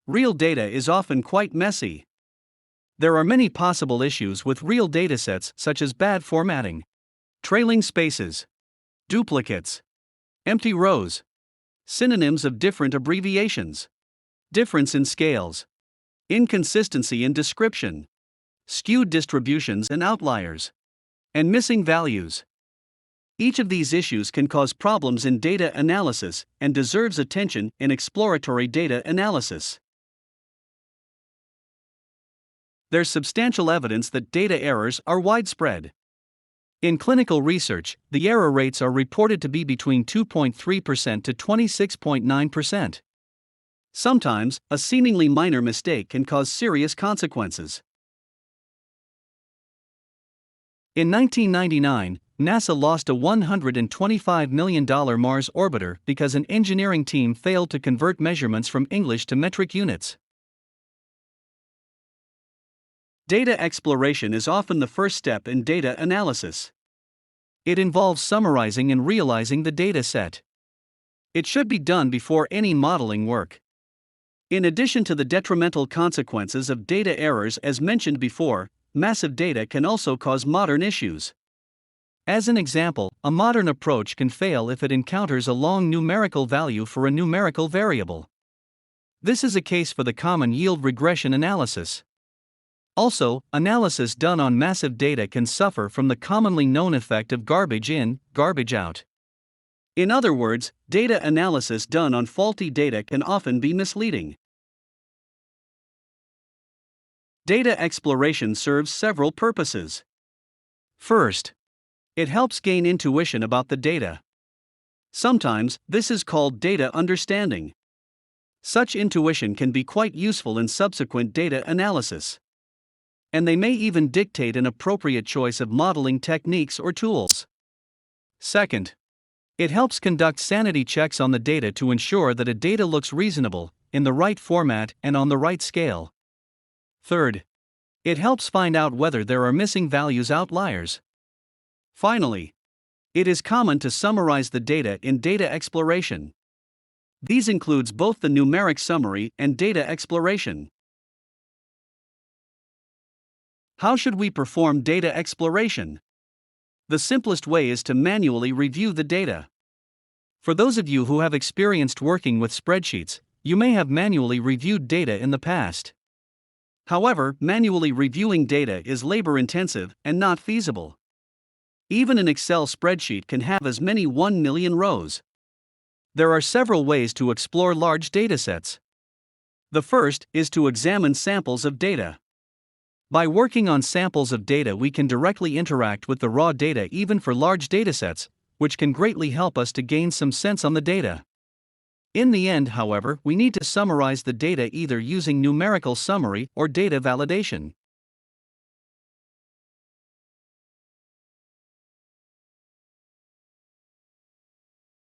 Real data is often quite messy. There are many possible issues with real datasets, such as bad formatting, trailing spaces, duplicates, empty rows, synonyms of different abbreviations, difference in scales, inconsistency in description, skewed distributions and outliers, and missing values. Each of these issues can cause problems in data analysis and deserves attention in exploratory data analysis. There's substantial evidence that data errors are widespread. In clinical research, the error rates are reported to be between 2.3% to 26.9%. Sometimes, a seemingly minor mistake can cause serious consequences. In 1999, NASA lost a $125 million Mars orbiter because an engineering team failed to convert measurements from English to metric units. Data exploration is often the first step in data analysis. It involves summarizing and realizing the data set. It should be done before any modeling work. In addition to the detrimental consequences of data errors as mentioned before, massive data can also cause modern issues. As an example, a modern approach can fail if it encounters a long numerical value for a numerical variable. This is a case for the common yield regression analysis. Also, analysis done on massive data can suffer from the commonly known effect of garbage in, garbage out. In other words, data analysis done on faulty data can often be misleading. Data exploration serves several purposes. First, it helps gain intuition about the data. Sometimes, this is called data understanding. Such intuition can be quite useful in subsequent data analysis. And they may even dictate an appropriate choice of modeling techniques or tools. Second, it helps conduct sanity checks on the data to ensure that a data looks reasonable, in the right format, and on the right scale. Third, it helps find out whether there are missing values, outliers. Finally, it is common to summarize the data in data exploration. These includes both the numeric summary and data exploration. How should we perform data exploration? The simplest way is to manually review the data. For those of you who have experienced working with spreadsheets, you may have manually reviewed data in the past. However, manually reviewing data is labor-intensive and not feasible. Even an Excel spreadsheet can have as many 1 million rows. There are several ways to explore large datasets. The first is to examine samples of data. By working on samples of data, we can directly interact with the raw data even for large datasets, which can greatly help us to gain some sense on the data. In the end, however, we need to summarize the data either using numerical summary or data validation.